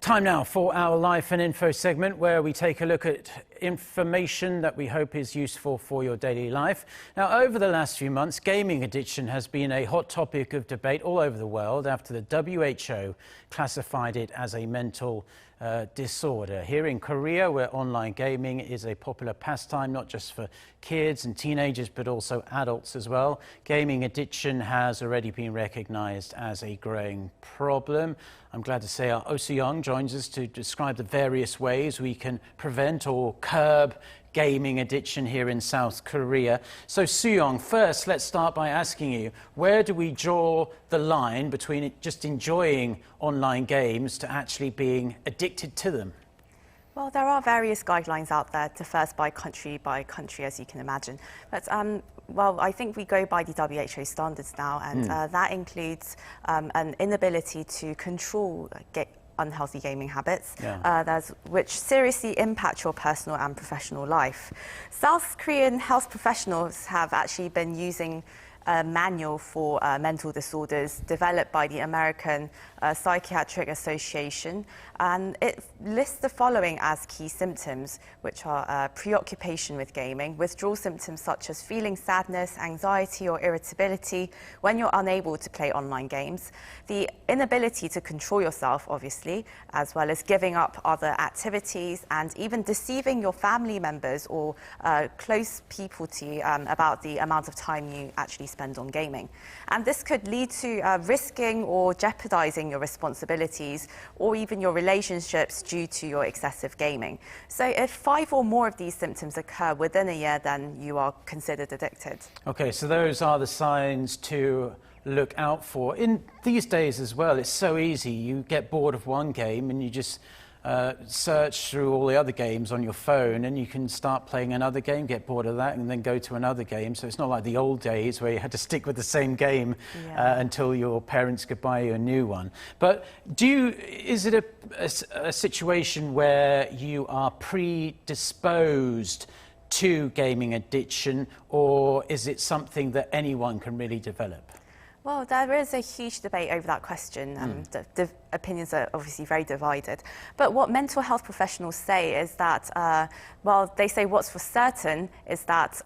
Time now for our Life and Info segment, where we take a look at information that we hope is useful for your daily life. Now, over the last few months, gaming addiction has been a hot topic of debate all over the world after the WHO classified it as a mental disorder. Here in Korea, where online gaming is a popular pastime, not just for kids and teenagers, but also adults as well, gaming addiction has already been recognized as a growing problem. I'm glad to say our Oh Soo-young joins us to describe the various ways we can prevent or curb gaming addiction here in South Korea. So Sooyoung, first let's start by asking you, where do we draw the line between just enjoying online games to actually being addicted to them? Well, there are various guidelines out there, differs by country, as you can imagine. But well, I think we go by the WHO standards now, and that includes an inability to control unhealthy gaming habits, which seriously impact your personal and professional life. South Korean health professionals have actually been using a manual for mental disorders developed by the American Psychiatric Association, and it lists the following as key symptoms, which are preoccupation with gaming, withdrawal symptoms such as feeling sadness, anxiety or irritability when you're unable to play online games, the inability to control yourself, obviously, as well as giving up other activities and even deceiving your family members or close people to you about the amount of time you actually spend on gaming. And this could lead to risking or jeopardizing your responsibilities or even your relationships due to your excessive gaming. So if 5 or more of these symptoms occur within a year, then you are considered addicted. Okay, so those are the signs to look out for. In these days as well, it's so easy. You get bored of one game and you just search through all the other games on your phone, and you can start playing another game, get bored of that, and then go to another game. So it's not like the old days where you had to stick with the same game until your parents could buy you a new one. But is it a situation where you are predisposed to gaming addiction, or is it something that anyone can really develop? Well, there is a huge debate over that question. The opinions are obviously very divided. But what mental health professionals say is that, well, they say what's for certain is that,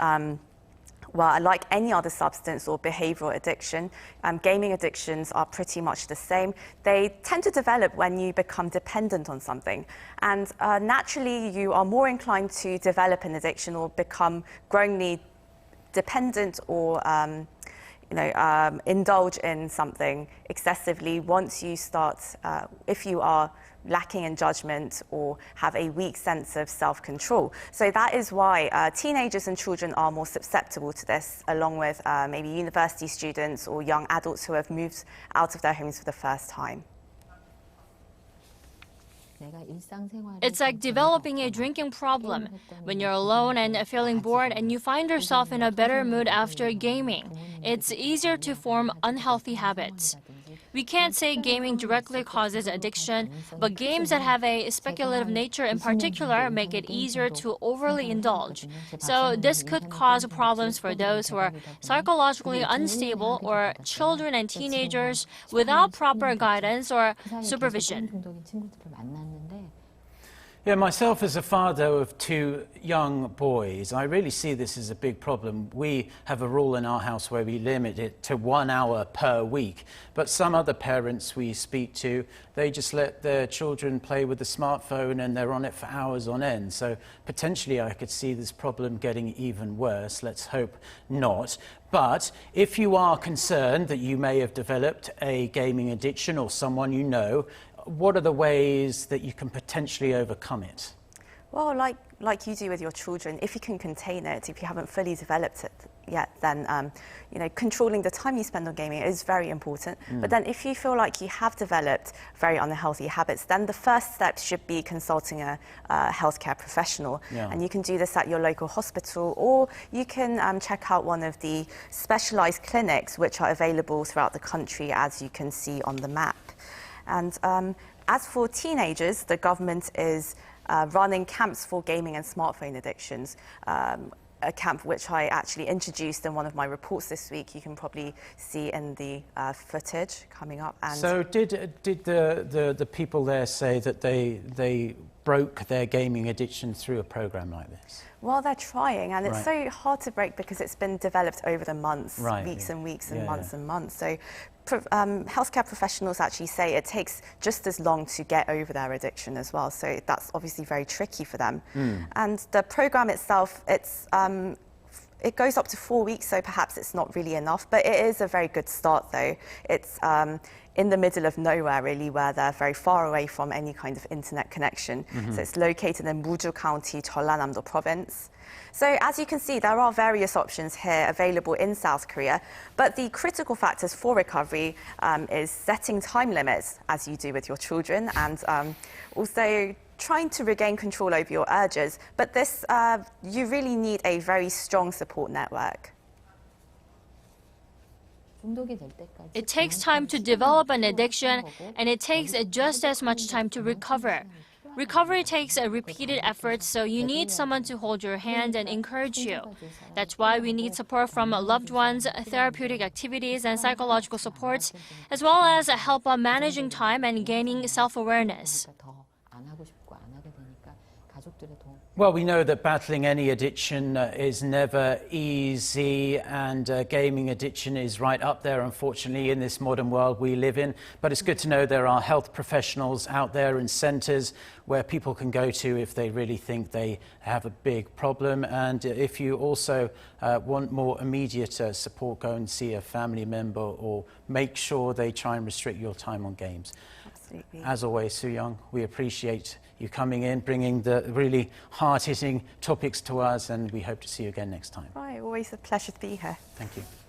well, like any other substance or behavioral addiction, gaming addictions are pretty much the same. They tend to develop when you become dependent on something. And naturally, you are more inclined to develop an addiction or become growingly dependent or indulge in something excessively once you start, if you are lacking in judgment or have a weak sense of self-control. So that is why teenagers and children are more susceptible to this, along with maybe university students or young adults who have moved out of their homes for the first time. It's like developing a drinking problem. When you're alone and feeling bored and you find yourself in a better mood after gaming, it's easier to form unhealthy habits. We can't say gaming directly causes addiction, but games that have a speculative nature in particular make it easier to overly indulge. So this could cause problems for those who are psychologically unstable or children and teenagers without proper guidance or supervision. Yeah, myself as a father of 2 young boys, I really see this as a big problem. We have a rule in our house where we limit it to 1 hour per week. But some other parents we speak to, they just let their children play with the smartphone and they're on it for hours on end. So potentially I could see this problem getting even worse. Let's hope not. But if you are concerned that you may have developed a gaming addiction or someone you know, what are the ways that you can potentially overcome it? Well, like you do with your children, if you can contain it, if you haven't fully developed it yet, then controlling the time you spend on gaming is very important. But then if you feel like you have developed very unhealthy habits, then the first step should be consulting a healthcare professional. And you can do this at your local hospital, or you can check out one of the specialized clinics which are available throughout the country, as you can see on the map. And as for teenagers, the government is running camps for gaming and smartphone addictions. a camp which I actually introduced in one of my reports this week. You can probably see in the footage coming up. And so did the people there say that they broke their gaming addiction through a program like this? Well, they're trying, and it's so hard to break because it's been developed over the months, weeks and weeks and months and months. So healthcare professionals actually say it takes just as long to get over their addiction as well. So that's obviously very tricky for them. And the program itself, it goes up to 4 weeks, so perhaps it's not really enough, but it is a very good start though. It's in the middle of nowhere really, where they're very far away from any kind of internet connection. So it's located in Muju County, Jeollanam-do province. So as you can see, there are various options here available in South Korea, but the critical factors for recovery is setting time limits, as you do with your children, and also trying to regain control over your urges. But this, you really need a very strong support network. It takes time to develop an addiction, and it takes just as much time to recover. Recovery takes a repeated effort, so you need someone to hold your hand and encourage you. That's why we need support from loved ones, therapeutic activities, and psychological supports, as well as help on managing time and gaining self-awareness. Well, we know that battling any addiction is never easy, and gaming addiction is right up there, unfortunately, in this modern world we live in. But it's good to know there are health professionals out there and centres where people can go to if they really think they have a big problem. And if you also want more immediate support, go and see a family member or make sure they try and restrict your time on games. Absolutely. As always, Sooyoung, we appreciate you coming in, bringing the really hard-hitting topics to us, and we hope to see you again next time. Right, always a pleasure to be here. Thank you.